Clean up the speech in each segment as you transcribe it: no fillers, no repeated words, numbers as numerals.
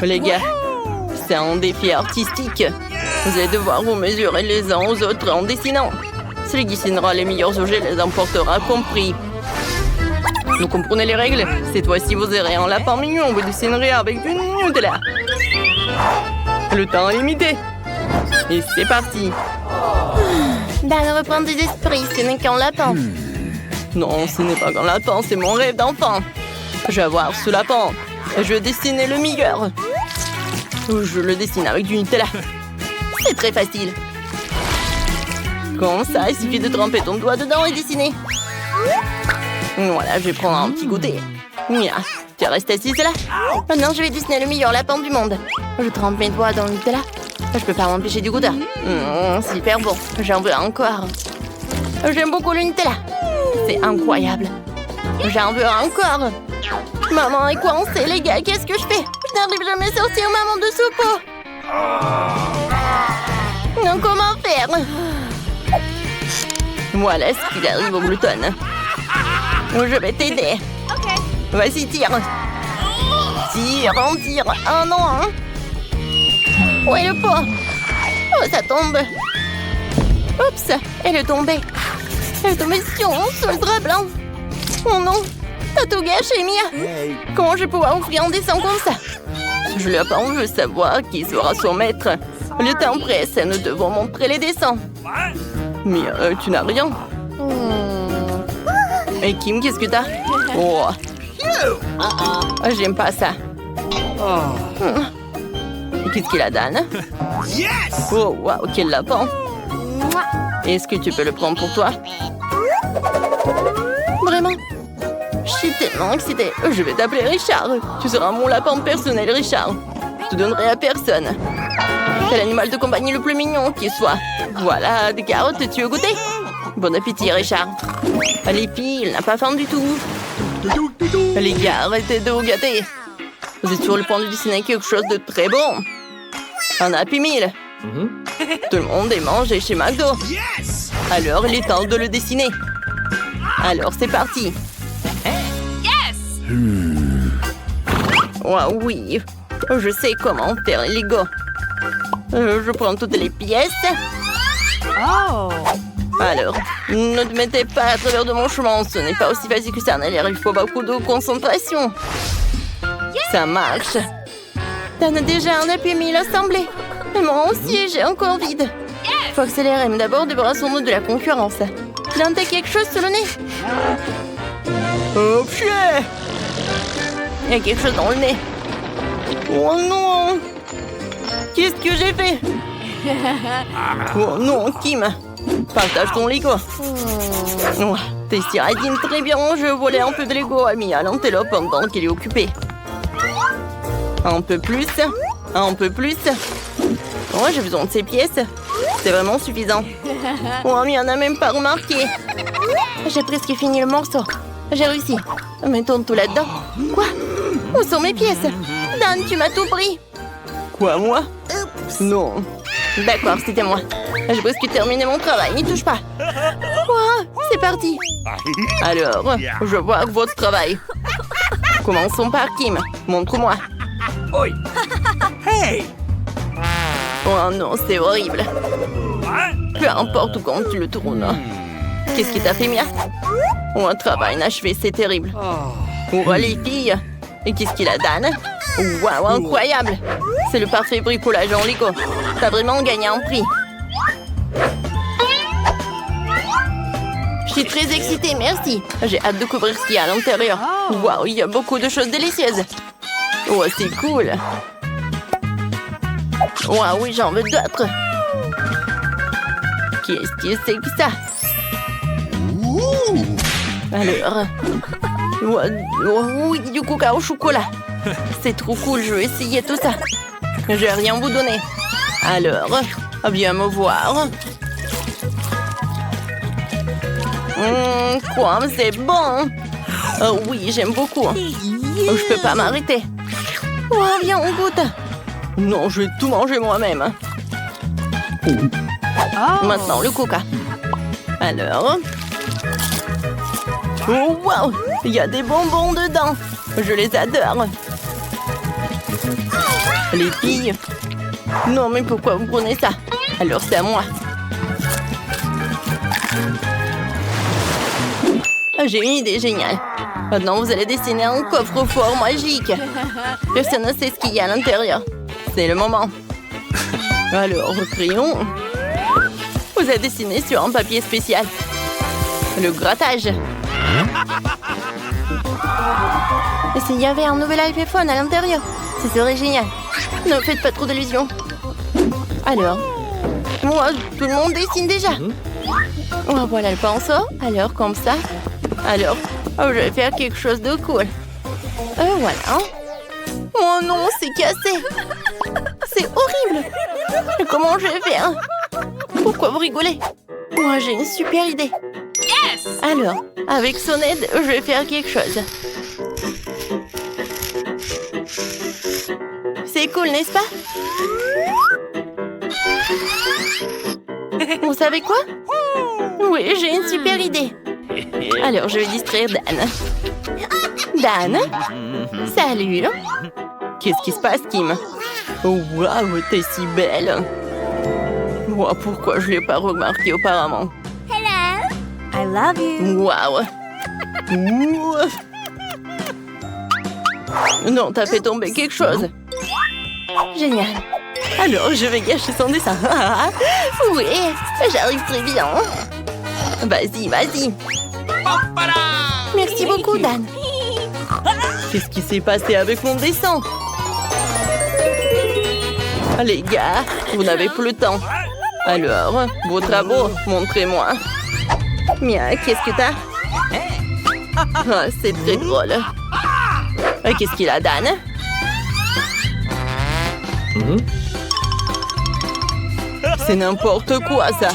Les gars, c'est un défi artistique. Vous allez devoir vous mesurer les uns aux autres en dessinant. Celui qui dessinera les meilleurs objets les emportera compris. Vous comprenez les règles? Cette fois-ci, vous aurez un lapin mignon. Vous dessinerez avec du Nutella. Le temps est limité. Et c'est parti. Dan, reprends tes esprits, ce n'est qu'un lapin. Non, ce n'est pas qu'un lapin, c'est mon rêve d'enfant. Je vais avoir ce lapin. Et je vais dessiner le meilleur. Je le dessine avec du Nutella. C'est très facile. Comme ça, il suffit de tremper ton doigt dedans et dessiner. Voilà, je vais prendre un petit goûter. Mia, tu restes assise là? Maintenant, je vais dessiner le meilleur lapin du monde. Je trempe mes doigts dans le Nutella. Je peux pas m'empêcher du goûter. Super bon, j'en veux encore. J'aime beaucoup le Nutella. C'est incroyable. J'en veux encore. Maman est coincée, les gars, qu'est-ce que je fais? Je n'arrive jamais à sortir maman de ce pot. Non, comment faire? Voilà ce qu'il arrive au glouton. Je vais t'aider. Vas-y, tire. Tire, on tire. Oh non, hein? Où est le pot? Oh, ça tombe. Oups, elle est tombée. Elle est tombée sur le drap blanc. Oh non, t'as tout gâché, Mia. Comment je vais pouvoir offrir un dessin comme ça? Le lapin veut savoir qui sera son maître. Le temps presse, nous devons montrer les dessins. Mais tu n'as rien. Et Kim, qu'est-ce que t'as? Oh, j'aime pas ça. Qu'est-ce qu'il a, Dan? Oh, waouh, quel lapin. Est-ce que tu peux le prendre pour toi? Vraiment? Je suis tellement excitée. Je vais t'appeler Richard. Tu seras mon lapin personnel, Richard. Je te donnerai à personne. C'est l'animal de compagnie le plus mignon qui soit. Voilà, des carottes, tu veux goûter? Bon appétit, Richard. Les filles, il n'a pas faim du tout. Les gars, arrêtez de vous gâter. Vous êtes sur le point de dessiner quelque chose de très bon. Un Happy Meal. Tout le monde est mangé chez McDo. Alors, il est temps de le dessiner. Alors, c'est parti. Oh, oui, je sais comment faire les Lego. Je prends toutes les pièces. Alors, ne te mettez pas à travers de mon chemin. Ce n'est pas aussi facile que ça n'a l'air. Il faut beaucoup de concentration. Ça marche. T'en as déjà un Happy Meal assemblé. Et moi aussi, j'ai encore vide. Faut accélérer, mais d'abord, débarrassons-nous de la concurrence. Dan, t'as quelque chose sur le nez? Oh, purée! Il y a quelque chose dans le nez. Oh non! Qu'est-ce que j'ai fait? Oh non, Kim! Partage ton Lego. Oh, tes styradines très bien. Je volais un peu de Lego à Mia l'antélope pendant qu'elle est occupée. Un peu plus. Un peu plus. Oh, j'ai besoin de ces pièces. C'est vraiment suffisant. Oh, Mia n'a même pas remarqué. J'ai presque fini le morceau. J'ai réussi. Mettons tout là-dedans. Quoi? Où sont mes pièces? Dan, tu m'as tout pris. Quoi, moi? Non. D'accord, c'était moi. J'ai presque terminé mon travail, n'y touche pas. Quoi? C'est parti. Alors, je vois votre travail. Commençons par Kim. Montre-moi. Hey! Oh non, c'est horrible. Peu importe où quand tu le tournes. Qu'est-ce qui t'a fait, Mia? Oh, un travail inachevé, c'est terrible. Oh, les filles. Et qu'est-ce qu'il a, Dan? Waouh, incroyable. C'est le parfait bricolage en Lego. T'as vraiment gagné un prix. Je suis très excitée, merci. J'ai hâte de découvrir ce qu'il y a à l'intérieur. Waouh, il y a beaucoup de choses délicieuses. Oh, c'est cool. Waouh, oui, j'en veux d'autres. Qu'est-ce que c'est que ça? Alors... oui, du coca au chocolat. C'est trop cool, je vais essayer tout ça. Je vais rien vous donner. Alors, viens me voir. Quoi, c'est bon. Oh oui, j'aime beaucoup. Je peux pas m'arrêter. Oh, viens, on goûte. Non, je vais tout manger moi-même. Maintenant, le coca. Alors... oh, wow! Il y a des bonbons dedans. Je les adore. Les filles. Non, mais pourquoi vous prenez ça? Alors c'est à moi. Ah, j'ai une idée géniale. Maintenant, vous allez dessiner un coffre-fort magique. Personne ne sait ce qu'il y a à l'intérieur. C'est le moment. Alors, crayon. Vous allez dessiner sur un papier spécial. Le grattage. Et s'il y avait un nouvel iPhone à l'intérieur, ce serait génial. Ne faites pas trop d'illusions. Alors, moi, tout le monde dessine déjà. Oh, voilà le pinceau. Alors, comme ça. Alors, je vais faire quelque chose de cool. Voilà. Oh non, c'est cassé. C'est horrible. Comment je vais faire? Pourquoi vous rigolez? Moi, j'ai une super idée. Alors, avec son aide, je vais faire quelque chose. C'est cool, n'est-ce pas? Vous savez quoi? Oui, j'ai une super idée. Alors, je vais distraire Dan. Dan? Salut. Qu'est-ce qui se passe, Kim? Oh, waouh, t'es si belle. Wow, pourquoi je ne l'ai pas remarqué auparavant? I love you. Waouh. Non, t'as fait tomber quelque chose. Génial. Alors, je vais gâcher son dessin. Oui, j'arrive très bien. Vas-y, vas-y. Merci beaucoup, Dan. Qu'est-ce qui s'est passé avec mon dessin? Les gars, vous n'avez plus le temps. Alors, vos travaux, montrez-moi. Mia, qu'est-ce que t'as? Ah, c'est très drôle. Qu'est-ce qu'il a, Dan? C'est n'importe quoi, ça.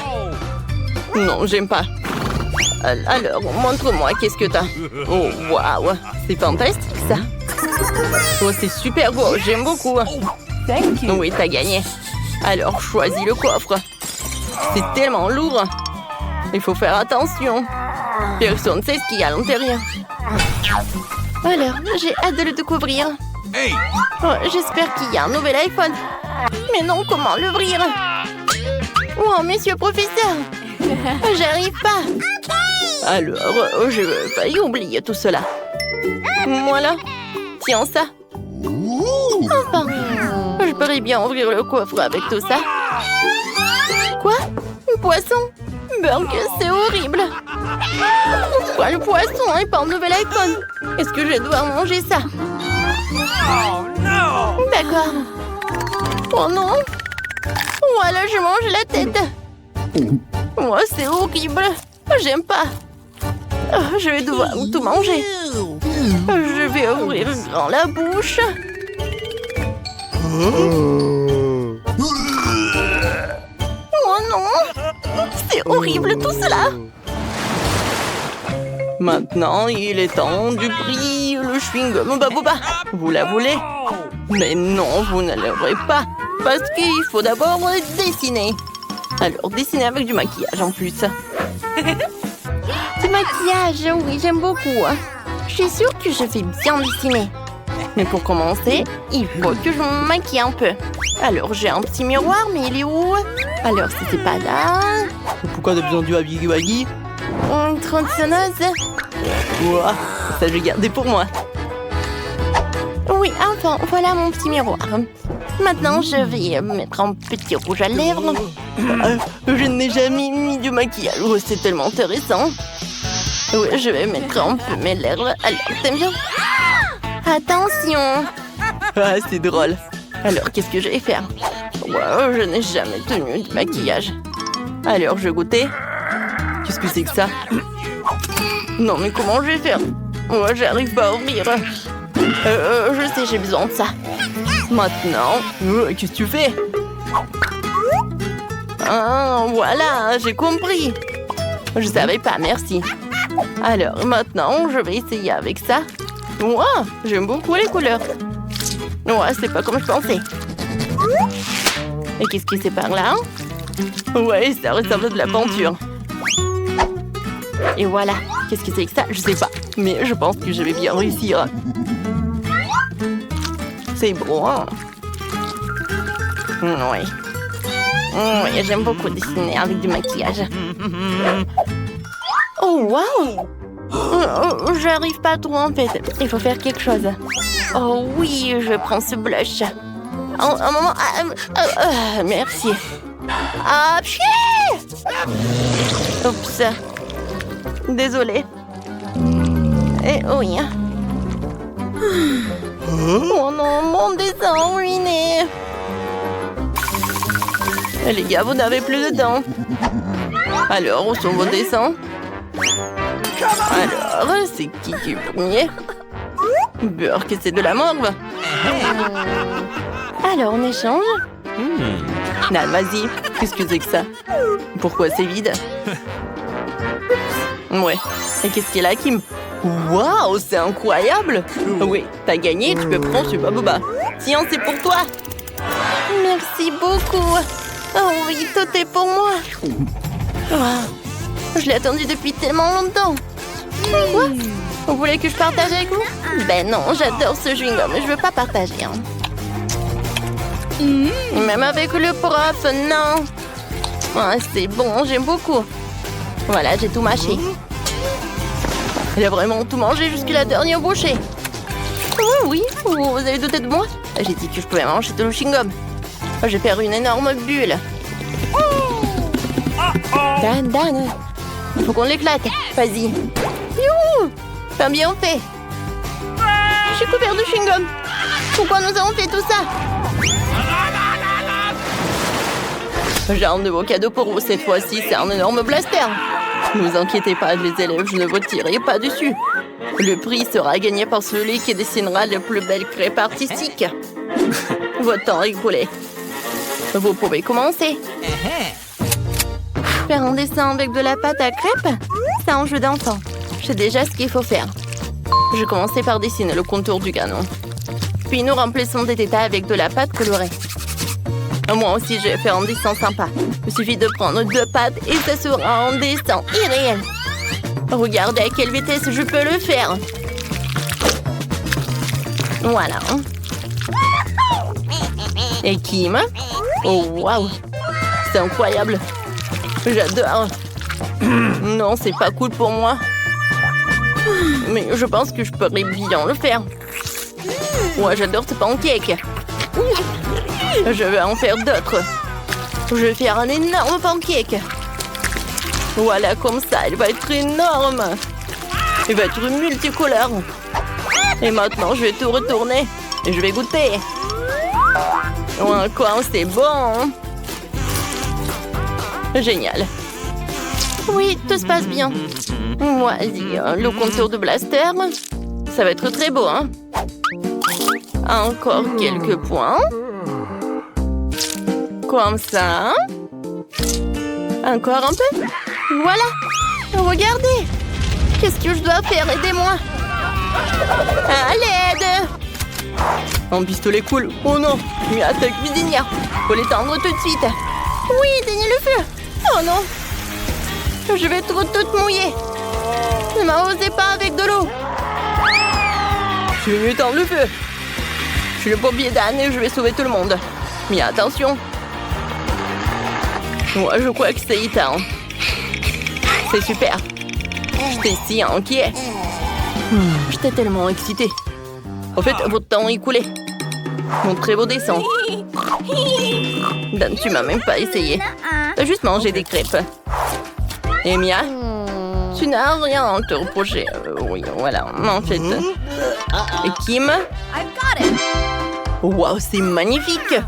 Non, j'aime pas. Alors, montre-moi, qu'est-ce que t'as? Oh, waouh, c'est fantastique, ça. Oh, c'est super beau, j'aime beaucoup. Oui, t'as gagné. Alors, choisis le coffre. C'est tellement lourd. Il faut faire attention. Personne ne sait ce qu'il y a à l'intérieur. Alors, j'ai hâte de le découvrir. Oh, j'espère qu'il y a un nouvel iPhone. Mais non, comment l'ouvrir? Oh, monsieur le professeur. J'arrive pas. Alors, j'ai failli oublier tout cela. Voilà. Tiens ça. Enfin, je pourrais bien ouvrir le coffre avec tout ça. Quoi? Un poisson? Burg, c'est horrible. Pourquoi le poisson et pas un nouvel iPhone? Est-ce que je vais devoir manger ça? D'accord. Oh non. Voilà, je mange la tête. Oh, c'est horrible. J'aime pas. Oh, je vais devoir tout manger. Je vais ouvrir grand la bouche. Oh non! C'est horrible tout cela! Maintenant, il est temps du prix, le chewing-gum Baboba. Vous la voulez? Mais non, vous ne l'aurez pas. Parce qu'il faut d'abord dessiner. Alors, dessiner avec du maquillage en plus. Du maquillage, oui, j'aime beaucoup. Je suis sûre que je vais bien dessiner. Mais pour commencer, il faut que je me maquille un peu. Alors, j'ai un petit miroir, mais il est où? Alors, si c'est pas là... Pourquoi t'as besoin du Waggy? Une tronçonneuse. Ouah, ça je vais garder pour moi. Oui, enfin, voilà mon petit miroir. Maintenant, je vais mettre un petit rouge à lèvres. Je n'ai jamais mis du maquillage. Oh, c'est tellement intéressant. Oui, je vais mettre un peu mes lèvres. Alors, t'aimes bien? Attention. Ah, c'est drôle. Alors, qu'est-ce que je vais faire? Wow, je n'ai jamais tenu de maquillage. Alors, je vais goûter. Qu'est-ce que c'est que ça? Non, mais comment je vais faire? Moi, j'arrive pas à ouvrir. Je sais, j'ai besoin de ça. Maintenant, qu'est-ce que tu fais? Ah, voilà, j'ai compris. Je savais pas, merci. Alors, maintenant, je vais essayer avec ça. Wow, j'aime beaucoup les couleurs. Ouais, c'est pas comme je pensais. Et qu'est-ce que c'est par là? Ouais, ça ressemble à de la peinture. Et voilà. Qu'est-ce que c'est que ça? Je sais pas. Mais je pense que je vais bien réussir. C'est bon, hein? Oui. Oui, j'aime beaucoup dessiner avec du maquillage. Oh, wow! J'arrive pas trop en fait. Il faut faire quelque chose. Oh oui, je prends ce blush. Un moment. Merci. Ah, pied! Oups. Désolée. Et oui. Oh non, mon dessin ruiné. Les gars, vous n'avez plus de dents. Alors, où sont vos dessins? Alors, c'est qui est premier? Burke, c'est de la morve. Alors, on échange? Non, vas-y. Qu'est-ce que c'est que ça? Pourquoi c'est vide? Ouais. Et qu'est-ce qu'il y a là, Kim? Waouh, c'est incroyable! Oui, t'as gagné, tu peux prendre ce baboba. Tiens, c'est pour toi. Merci beaucoup. Oh oui, tout est pour moi. Wow. Je l'ai attendu depuis tellement longtemps. Quoi? Vous voulez que je partage avec vous? Ben non, j'adore ce chewing-gum, je veux pas partager. Hein. Même avec le prof, non. C'est bon, j'aime beaucoup. Voilà, j'ai tout mâché. Elle a vraiment tout mangé jusqu'à la dernière bouchée. Oui, vous avez douté de moi? J'ai dit que je pouvais manger tout le chewing-gum. Je vais faire une énorme bulle. Dan, il faut qu'on l'éclate. Vas-y. Youhou! Pas bien fait. Je suis couvert de chewing-gum. Pourquoi nous avons fait tout ça? J'ai un nouveau cadeau pour vous cette fois-ci. C'est un énorme blaster. Ne vous inquiétez pas, les élèves, je ne vous tirerai pas dessus. Le prix sera gagné par celui qui dessinera les plus belles crêpes artistiques. Votre temps est écoulé. Vous pouvez commencer. Faire un dessin avec de la pâte à crêpes, c'est un jeu d'enfant. Je sais déjà ce qu'il faut faire. Je commençais par dessiner le contour du canon. Puis nous remplissons des détails avec de la pâte colorée. Moi aussi, je vais faire un dessin sympa. Il suffit de prendre 2 pâtes et ça sera un dessin irréel. Regardez à quelle vitesse je peux le faire. Voilà. Et Kim? Oh, waouh! C'est incroyable. J'adore. Non, c'est pas cool pour moi. Mais je pense que je pourrais bien le faire. Ouais, j'adore ce pancake. Je vais en faire d'autres. Je vais faire un énorme pancake. Voilà, comme ça, il va être énorme. Il va être multicolore. Et maintenant, je vais tout retourner. Et je vais goûter. Ouais, quoi, c'est bon. Génial. Oui, tout se passe bien. Vas-y, le contour de blaster. Ça va être très beau, hein. Encore quelques points. Comme ça. Encore un peu. Voilà. Regardez. Qu'est-ce que je dois faire? Aidez-moi. À l'aide. Un pistolet cool. Oh non. Mais attaque cuisinière. Faut l'éteindre tout de suite. Oui, éteignez le feu. Oh non. Je vais trop toute mouiller. Ne m'arrosez pas avec de l'eau. Je vais mieux éteindre le feu. Je suis le pompier d'Anne et je vais sauver tout le monde. Mais attention. Moi, je crois que c'est éteint. C'est super. J'étais si inquiet. J'étais tellement excitée. En fait, votre temps est coulé. Mon très beau dessin. Dan, tu m'as même pas essayé. T'as juste mangé des crêpes. Et Mia, tu n'as rien à te reprocher. Oui, voilà. En fait. Et Kim? Waouh, c'est magnifique.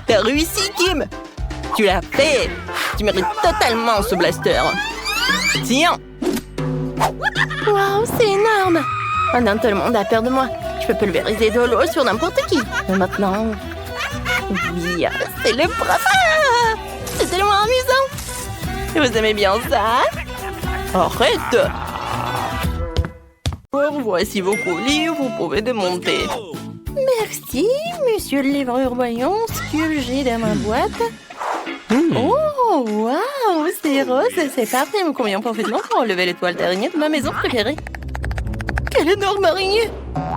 T'as réussi, Kim. Tu l'as fait. Tu mérites totalement ce blaster. Tiens. Waouh, c'est énorme. Maintenant, tout le monde a peur de moi. Je peux pulvériser de l'eau sur n'importe qui. Mais maintenant... Oui, c'est le prof. C'est tellement amusant. Vous aimez bien ça? Arrête. Voici vos colis, vous pouvez démonter. Merci, monsieur le livreur. Voyons ce que j'ai dans ma boîte. Oh, waouh, c'est rose, c'est parfait. Me convient parfaitement pour relever l'étoile d'araignée de ma maison préférée. Quelle énorme araignée!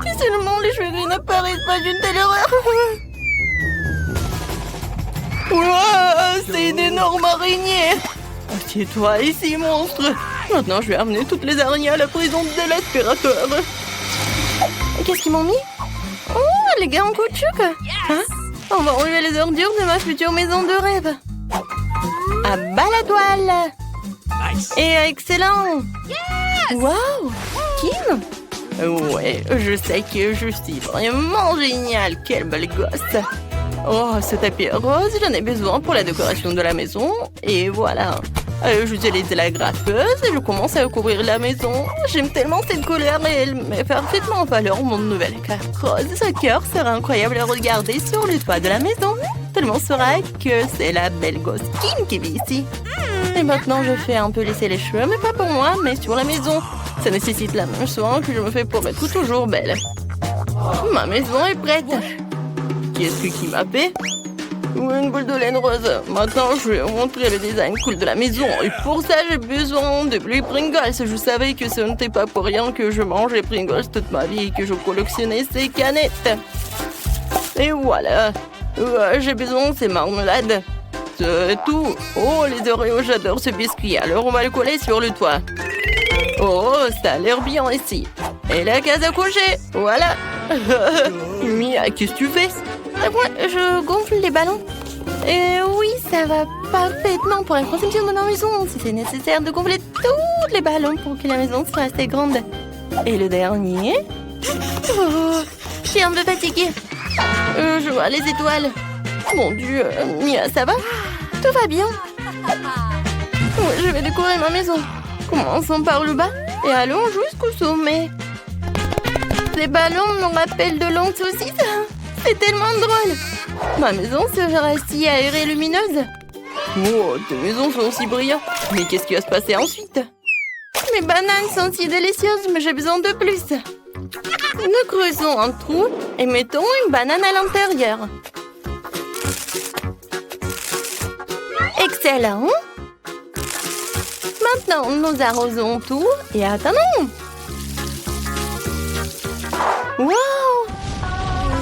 Si seulement les cheveux gris n'apparaissent pas d'une telle horreur! énorme araignée. Assieds-toi ici, monstre. Maintenant, je vais amener toutes les araignées à la prison de l'aspirateur. Qu'est-ce qu'ils m'ont mis? Oh, les gars en caoutchouc. Hein? On va enlever les ordures de ma future maison de rêve. À bas la toile. Et excellent. Waouh, Kim. Ouais, je sais que je suis vraiment géniale. Quelle belle gosse. Oh, ce tapis rose, j'en ai besoin pour la décoration de la maison. Et voilà. J'utilise la graffeuse et je commence à couvrir la maison. J'aime tellement cette couleur et elle met parfaitement en valeur mon nouvel écart rose. Ce cœur sera incroyable à regarder sur le toit de la maison. Tout le monde saura que c'est la belle gosse Kim qui vit ici. Et maintenant, je fais un peu lisser les cheveux, mais pas pour moi, mais sur la maison. Ça nécessite la même soin que je me fais pour être toujours belle. Ma maison est prête. Qu'est-ce qui m'a fait? Une boule de laine rose. Maintenant, je vais vous montrer le design cool de la maison. Et pour ça, j'ai besoin de plus Pringles. Je savais que ce n'était pas pour rien que je mangeais Pringles toute ma vie et que je collectionnais ces canettes. Et voilà. J'ai besoin de ces marmelades. C'est tout. Oh, les Oreos, j'adore ce biscuit. Alors, on va le coller sur le toit. Oh, ça a l'air bien ici. Et la case à coucher. Voilà. Mia, qu'est-ce que tu fais? Moi, je gonfle les ballons. Et oui, ça va parfaitement pour la conception de ma maison. Si c'est nécessaire de gonfler tous les ballons pour que la maison soit assez grande. Et le dernier? Oh, je suis un peu fatiguée. Je vois les étoiles. Mon Dieu, Mia, ça va? Tout va bien. Oui, je vais décorer ma maison. Commençons par le bas et allons jusqu'au sommet. Ces ballons me rappellent de longues saucisses. C'est tellement drôle. Ma maison sera si aérée et lumineuse. Oh, tes maisons sont si brillantes. Mais qu'est-ce qui va se passer ensuite? Mes bananes sont si délicieuses, mais j'ai besoin de plus. Nous creusons un trou et mettons une banane à l'intérieur. Excellent. Maintenant, nous arrosons tout et attendons. Wow!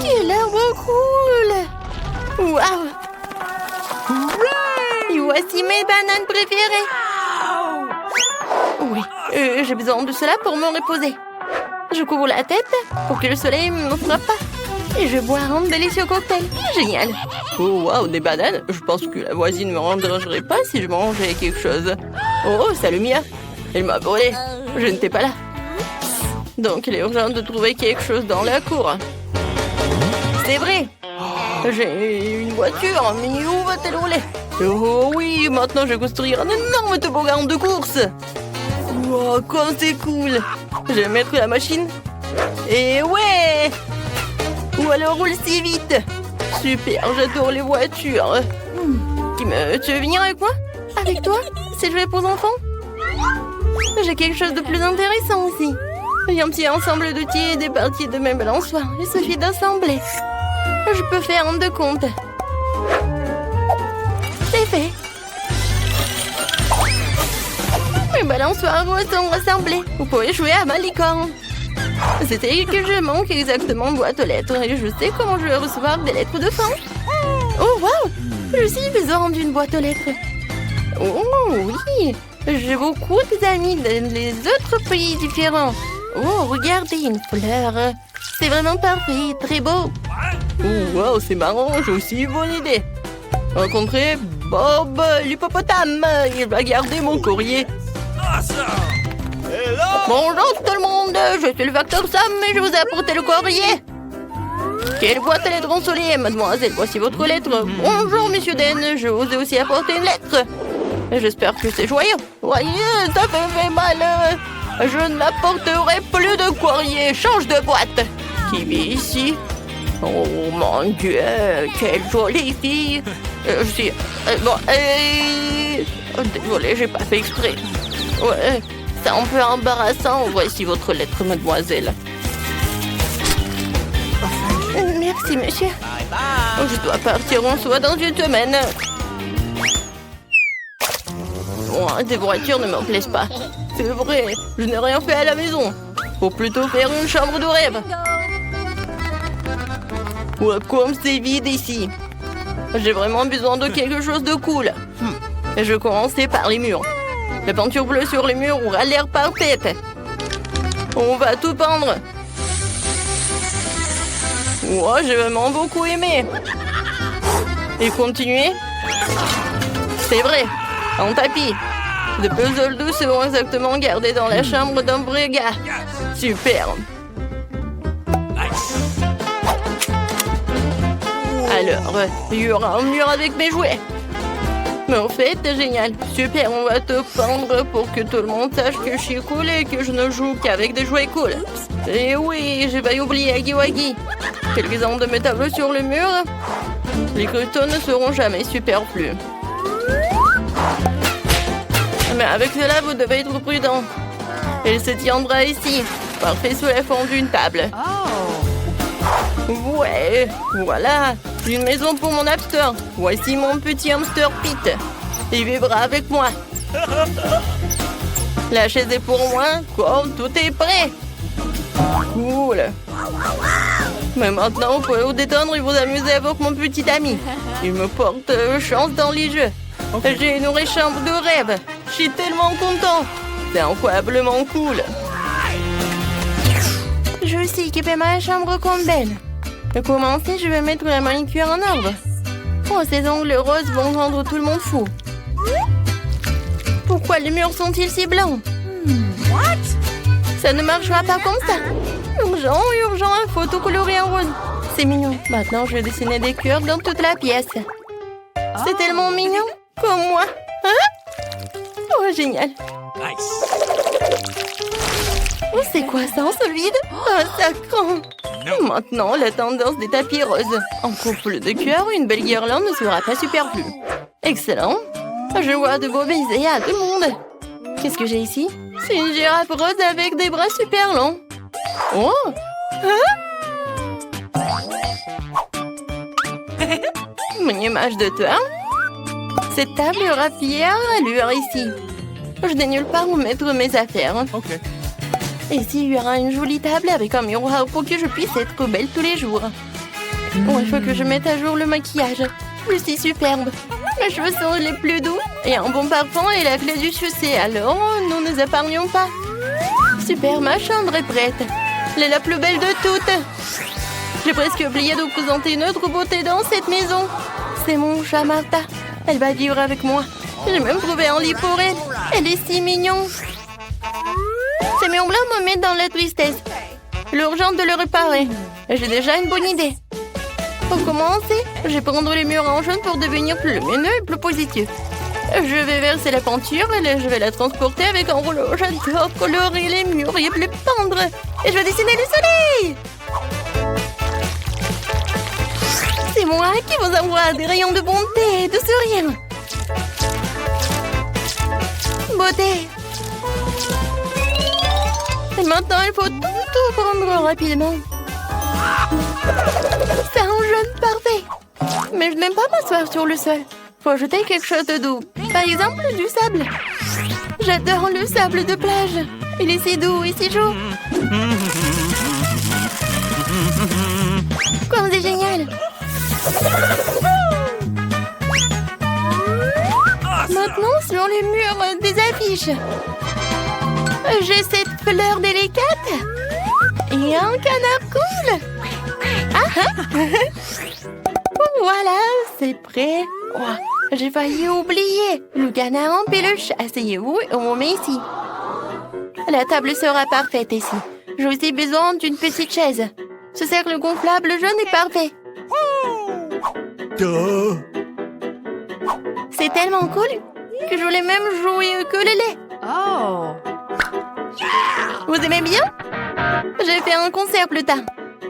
Quel arbre cool! Wow! Et voici mes bananes préférées. Oui, j'ai besoin de cela pour me reposer. Je couvre la tête pour que le soleil ne me frappe pas. Et je bois un délicieux cocktail. Génial! Oh, wow, des bananes? Je pense que la voisine ne me dérangerait pas si je mangeais quelque chose. Oh, salut Mia! Elle m'a volé. Je n'étais pas là. Donc, il est urgent de trouver quelque chose dans la cour. C'est vrai! J'ai une voiture, mais où va-t-elle rouler? Oh oui, maintenant je vais construire un énorme toboggan de course! Wow, comme c'est cool! Je vais mettre la machine. Et ouais! Ou alors roule si vite! Super, j'adore les voitures! Kim, tu veux venir avec moi? Avec toi? C'est jouer pour enfants? J'ai quelque chose de plus intéressant aussi. J'ai un petit ensemble d'outils et des parties de mes balançoires. Il suffit d'assembler. Je peux faire un de compte. C'est fait. Mes balançoires sont rassemblés. Vous pouvez jouer à ma licorne. C'était que je manque exactement de boîte aux lettres et je sais comment je vais recevoir des lettres de fin. Oh wow! Je suis besoin d'une boîte aux lettres. Oh oui! J'ai beaucoup d'amis dans les autres pays différents. Oh, regardez, une fleur. C'est vraiment parfait, très beau. Oh, wow, c'est marrant, j'ai aussi une bonne idée. Rencontrer Bob l'hippopotame. Il va garder mon courrier. Bonjour tout le monde, je suis le facteur Sam et je vous ai apporté le courrier. Quelle boîte à lettres ensoleillée, mademoiselle, voici votre lettre. Bonjour, monsieur Den, je vous ai aussi apporté une lettre. J'espère que c'est joyeux. Voyez, ça fait mal. Je n'apporterai plus de courrier. Change de boîte. Qui vit ici? Oh mon Dieu, quelle jolie fille. Désolée, j'ai pas fait exprès. Ouais, c'est un peu embarrassant. Voici votre lettre, mademoiselle. Merci, monsieur. Je dois partir en soi dans une semaine. Oh, des voitures ne me plaisent pas. C'est vrai, je n'ai rien fait à la maison. Faut plutôt faire une chambre de rêve. Ouais, comme c'est vide ici. J'ai vraiment besoin de quelque chose de cool. Je commençais par les murs. La peinture bleue sur les murs aura l'air parfaite. On va tout peindre. Oh, j'ai vraiment beaucoup aimé. Et continuer. C'est vrai, en tapis. De puzzles doux seront exactement gardés dans la chambre d'un vrai gars. Super. Alors, il y aura un mur avec mes jouets. Mais en fait, c'est génial. Super, on va te peindre pour que tout le monde sache que je suis cool et que je ne joue qu'avec des jouets cool. Et oui, j'ai pas oublié Huggy Wuggy. Quelques-uns de mes tableaux sur le mur. Les cristaux ne seront jamais superflus. Mais avec cela, vous devez être prudent. Elle se tiendra ici. Parfait sous la forme d'une table. Ouais, voilà. Une maison pour mon hamster. Voici mon petit hamster Pete. Il vivra avec moi. La chaise est pour moi. Comme tout est prêt. Cool. Mais maintenant, vous pouvez vous détendre et vous amuser avec mon petit ami. Il me porte chance dans les jeux. J'ai une vraie chambre de rêve. Je suis tellement content. C'est incroyablement cool. Je sais équiper ma chambre comme belle. Pour commencer, je vais mettre la manicure en ordre. Oh, ces ongles roses vont rendre tout le monde fou. Pourquoi les murs sont-ils si blancs? Ça ne marchera pas comme ça. Urgent, urgent, un photo colorée en rose. C'est mignon. Maintenant, je vais dessiner des cœurs dans toute la pièce. C'est tellement mignon. Comme moi. Hein? Oh, génial. Oh, c'est quoi ça en solide? Oh, ça craint. Maintenant, la tendance des tapis roses. En couple de cœur, une belle guirlande ne sera pas superflue. Excellent. Je vois de beaux baisers à tout le monde. Qu'est-ce que j'ai ici? C'est une girafe rose avec des bras super longs. Oh! Hein? Une image de toi. Cette table aura fière allure ici. Je n'ai nulle part où mettre mes affaires. Okay. Et s'il y aura une jolie table avec un miroir pour que je puisse être belle tous les jours. Oh, il faut que je mette à jour le maquillage. Je suis superbe. Mes cheveux sont les plus doux. Et un bon parfum est la clé du succès. Alors, nous ne nous épargnons pas. Super, ma chambre est prête. Elle est la plus belle de toutes. J'ai presque oublié de vous présenter une autre beauté dans cette maison. C'est mon chat Martha. Elle va vivre avec moi. J'ai même trouvé un lit pour elle. Elle est si mignonne. Ces murs blancs me mettent dans la tristesse. L'urgence de le réparer. J'ai déjà une bonne idée. Pour commencer, je vais prendre les murs en jaune pour devenir plus lumineux et plus positif. Je vais verser la peinture et je vais la transporter avec un rouleau. J'adore colorer les murs et les peindre. Et je vais dessiner le soleil. C'est moi qui vous envoie des rayons de bonté et de sourire. Beauté. Et maintenant, il faut tout prendre rapidement. C'est un jaune parfait. Mais je n'aime pas m'asseoir sur le sol. Faut ajouter quelque chose de doux. Par exemple, du sable. J'adore le sable de plage. Il est si doux et si chaud. Comme c'est génial. Maintenant, sur les murs des affiches. J'ai cette fleur délicate et un canard cool. Voilà, c'est prêt. Oh, j'ai failli oublier. Le canard en peluche. Asseyez-vous et on met ici. La table sera parfaite ici. J'ai aussi besoin d'une petite chaise. Ce cercle gonflable jaune est parfait. C'est tellement cool que je voulais même jouer au ukulélé. Oh. Vous aimez bien? J'ai fait un concert plus tard.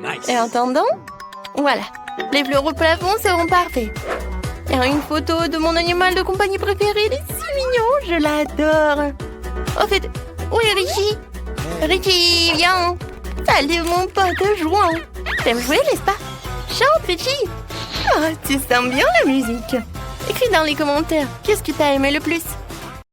Nice. Et en attendant, voilà. Les fleurs au plafond seront parfaits. Il y a une photo de mon animal de compagnie préféré. Il est si mignon, je l'adore. En fait, où est Richie? Richie, viens. Salut mon pote jouant. T'aimes jouer, n'est-ce pas? Chante, Richie. Oh, tu sens bien la musique. Écris dans les commentaires, qu'est-ce que t'as aimé le plus?